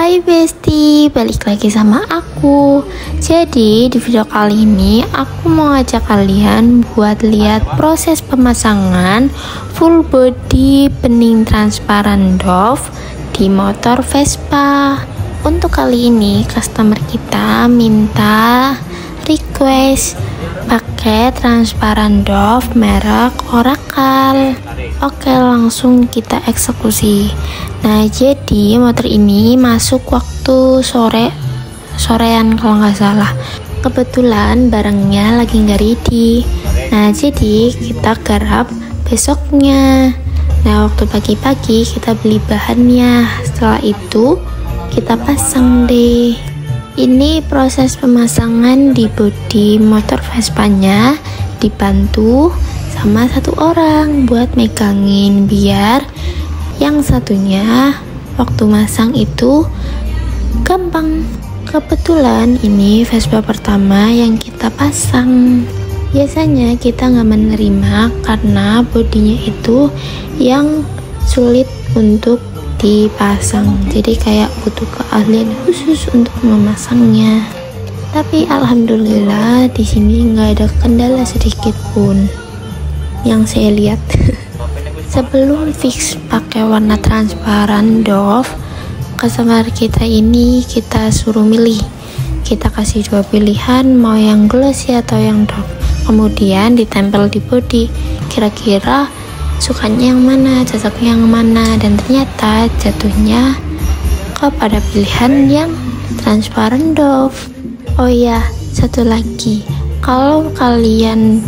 Hai Besti, balik lagi sama aku. Jadi di video kali ini aku mau ngajak kalian buat lihat proses pemasangan full body bening transparan Dove di motor Vespa. Untuk kali ini customer kita minta request pakai transparan Dove merek Oracle. Oke, langsung kita eksekusi. Nah, jadi motor ini masuk waktu sorean kalau nggak salah. Kebetulan barangnya lagi nggak ready. Nah, jadi kita garap besoknya. Nah, waktu pagi-pagi kita beli bahannya. Setelah itu kita pasang deh. Ini proses pemasangan di bodi motor Vespanya, dibantu sama satu orang buat megangin biar yang satunya waktu masang itu gampang. Kebetulan ini Vespa pertama yang kita pasang. Biasanya kita nggak menerima karena bodinya itu yang sulit untuk dipasang, jadi kayak butuh keahlian khusus untuk memasangnya. Tapi alhamdulillah di sini nggak ada kendala sedikit pun yang saya lihat. Sebelum fix pakai warna transparan Dove, customer kita ini kita suruh milih. Kita kasih dua pilihan, mau yang glossy atau yang Dove. Kemudian ditempel di bodi. Kira-kira sukanya yang mana, cocoknya yang mana, dan ternyata jatuhnya kepada pilihan yang transparan Dove. Oh ya, satu lagi, kalau kalian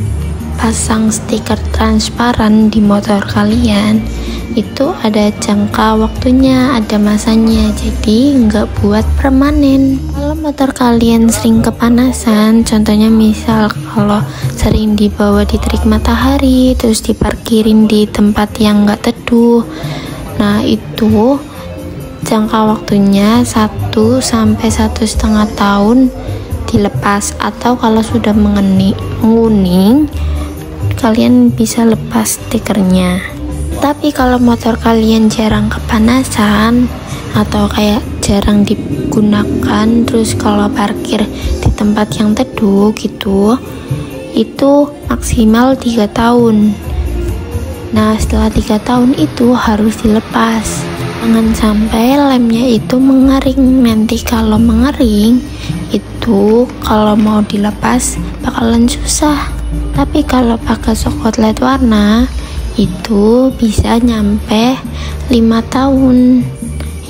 pasang stiker transparan di motor kalian itu ada jangka waktunya, ada masanya, jadi nggak buat permanen. Kalau motor kalian sering kepanasan, contohnya misal kalau sering dibawa di terik matahari terus diparkirin di tempat yang nggak teduh, nah itu jangka waktunya 1 sampai 1,5 tahun dilepas, atau kalau sudah menguning kalian bisa lepas stikernya. Tapi kalau motor kalian jarang kepanasan atau kayak jarang digunakan, terus kalau parkir di tempat yang teduh gitu, itu maksimal 3 tahun. Nah, setelah 3 tahun itu harus dilepas. Jangan sampai lemnya itu mengering. Nanti kalau mengering itu kalau mau dilepas bakalan susah. Tapi kalau pakai shock LED warna itu bisa nyampe 5 tahun.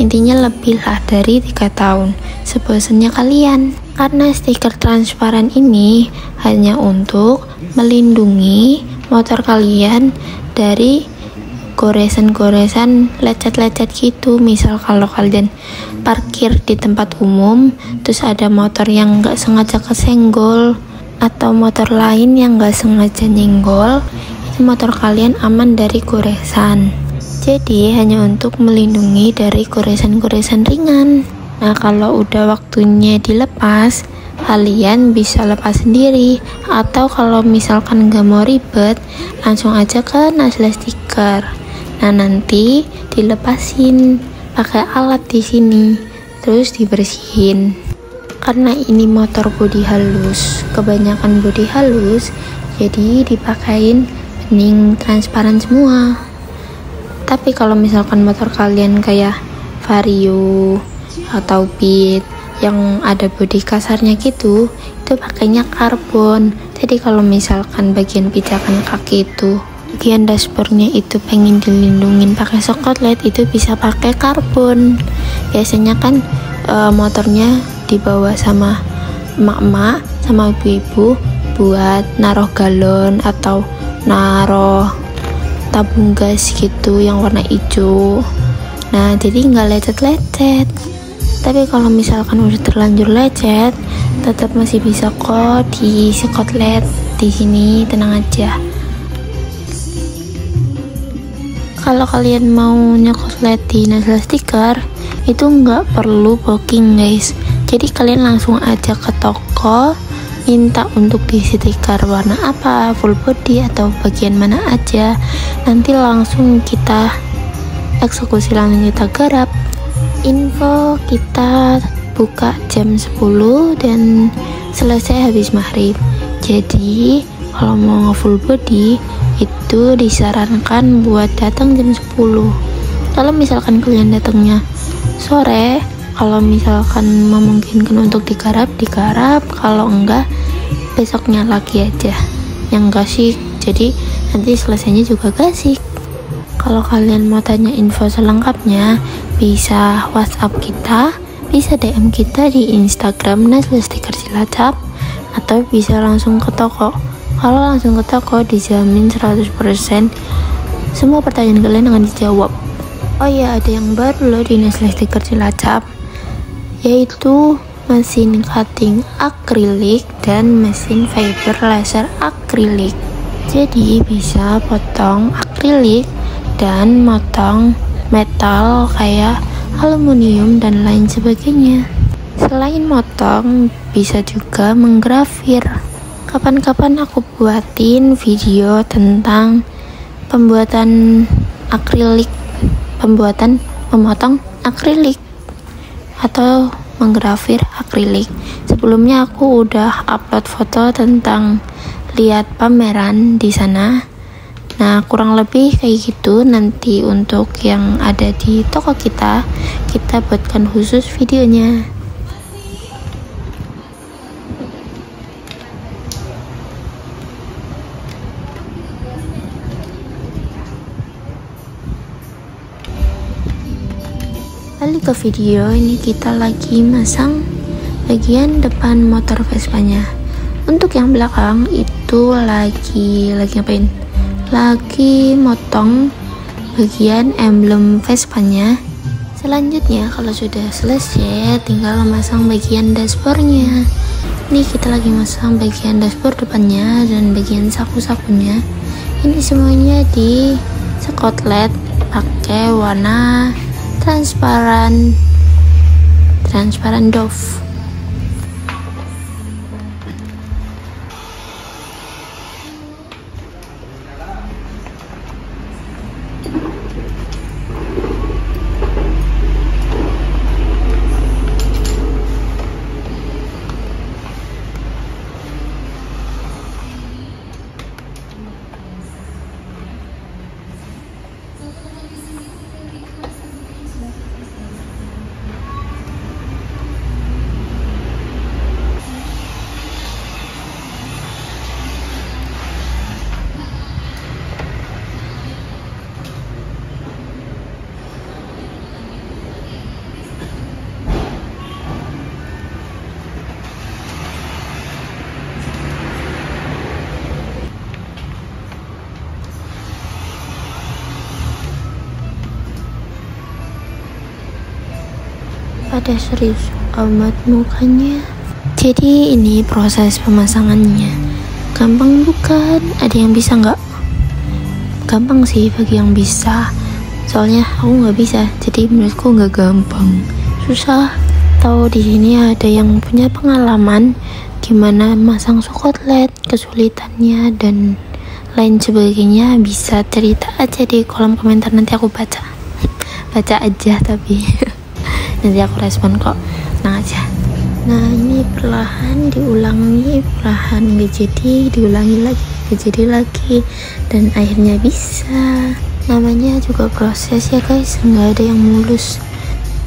Intinya lebih lah dari 3 tahun, sebosannya kalian. Karena stiker transparan ini hanya untuk melindungi motor kalian dari goresan-goresan lecet-lecet gitu. Misal kalau kalian parkir di tempat umum terus ada motor yang nggak sengaja kesenggol atau motor lain yang nggak sengaja nyenggol, itu motor kalian aman dari goresan. Jadi hanya untuk melindungi dari goresan-goresan ringan. Nah, kalau udah waktunya dilepas, kalian bisa lepas sendiri, atau kalau misalkan nggak mau ribet, langsung aja ke Nasla stiker. Nah, nanti dilepasin pakai alat di sini, terus dibersihin. Karena ini motor bodi halus, kebanyakan bodi halus, jadi dipakein bening transparan semua. Tapi kalau misalkan motor kalian kayak Vario atau Beat yang ada bodi kasarnya gitu, itu pakainya karbon. Jadi kalau misalkan bagian pijakan kaki itu, bagian dashboardnya itu pengen dilindungin pakai shock LED, itu bisa pakai karbon. Biasanya kan motornya dibawa sama emak-emak sama ibu-ibu buat naruh galon atau naruh tabung gas gitu yang warna hijau. Nah, jadi nggak lecet-lecet. Tapi kalau misalkan udah terlanjur lecet, tetap masih bisa kok di Scott LED di sini, tenang aja. Kalau kalian mau nyekot LED di Nasla stiker, itu nggak perlu booking guys. Jadi kalian langsung aja ke toko, minta untuk di stiker warna apa, full body atau bagian mana aja, nanti langsung kita eksekusi, langsung kita garap. info kita buka jam 10 dan selesai habis maghrib. Jadi kalau mau full body itu disarankan buat datang jam 10. Kalau misalkan kalian datangnya sore, kalau misalkan memungkinkan untuk digarap, kalau enggak besoknya lagi aja yang gasik, jadi nanti selesainya juga gasik. Kalau kalian mau tanya info selengkapnya, bisa WhatsApp kita, bisa DM kita di Instagram Nestle Stiker Cilacap, atau bisa langsung ke toko. Kalau langsung ke toko dijamin 100% semua pertanyaan kalian akan dijawab. Oh ya, ada yang baru loh di Nestle Stiker Cilacap, yaitu mesin cutting akrilik dan mesin fiber laser akrilik. Jadi bisa potong akrilik dan motong metal kayak aluminium dan lain sebagainya. Selain motong, bisa juga menggrafir. Kapan-kapan aku buatin video tentang pembuatan akrilik, memotong akrilik atau menggrafir akrilik. Sebelumnya aku udah upload foto tentang lihat pameran di sana. Nah, kurang lebih kayak gitu. Nanti untuk yang ada di toko kita buatkan khusus videonya. Balik ke video, ini kita lagi masang bagian depan motor Vespanya. Untuk yang belakang itu lagi ngapain? Lagi motong bagian emblem Vespanya. Selanjutnya kalau sudah selesai tinggal memasang bagian dashboardnya. Ini kita lagi masang bagian dashboard depannya dan bagian saku-sakunya. Ini semuanya di skotlet pakai warna transparan doff. Pada serius amat mukanya. Jadi ini proses pemasangannya. Gampang bukan? Ada yang bisa nggak? Gampang sih bagi yang bisa. Soalnya aku nggak bisa, jadi menurutku nggak gampang. Susah. Tahu di sini ada yang punya pengalaman gimana masang skotlet, kesulitannya dan lain sebagainya, bisa cerita aja di kolom komentar, nanti aku baca aja tapi nanti aku respon kok, tenang aja. Nah, ini perlahan diulangi, perlahan nggak jadi, diulangi lagi, nggak jadi lagi, dan akhirnya bisa. Namanya juga proses ya guys, nggak ada yang mulus.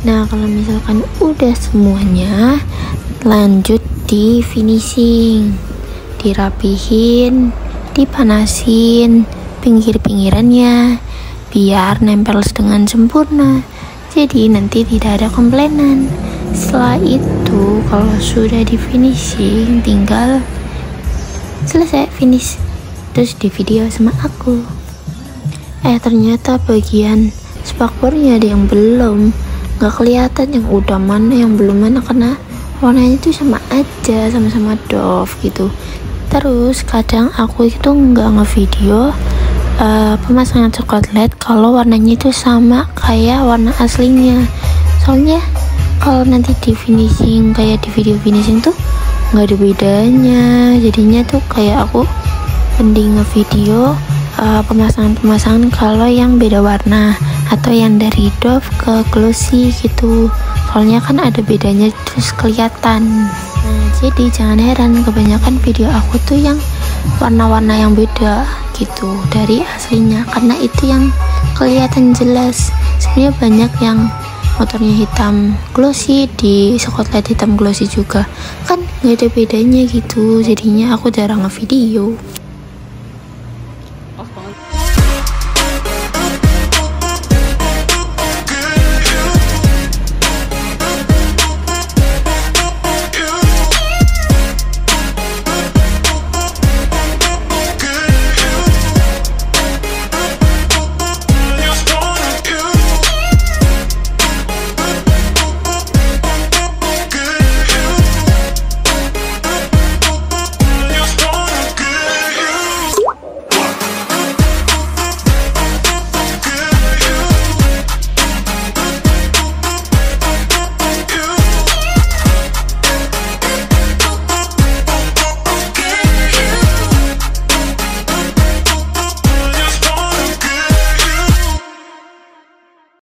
Nah, kalau misalkan udah semuanya, lanjut di finishing, dirapihin, dipanasin pinggir-pinggirannya biar nempel dengan sempurna, jadi nanti tidak ada komplainan. Setelah itu kalau sudah di finishing, tinggal selesai finish terus di video sama aku. Ternyata bagian spakbornya ada yang belum, nggak kelihatan yang udah mana yang belum mana, karena warnanya itu sama aja, sama-sama doff gitu. Terus kadang aku itu nggak ngevideo pemasangan skotlet kalau warnanya itu sama kayak warna aslinya. Soalnya kalau nanti di finishing kayak di video finishing tuh nggak ada bedanya, jadinya tuh kayak aku mending ngevideo pemasangan kalau yang beda warna atau yang dari doff ke glossy gitu, soalnya kan ada bedanya terus kelihatan. Nah, jadi jangan heran kebanyakan video aku tuh yang warna-warna yang beda gitu dari aslinya, karena itu yang kelihatan jelas. Sebenarnya banyak yang motornya hitam glossy, di spotlight hitam glossy juga, kan nggak ada bedanya gitu, jadinya aku jarang ngevideo.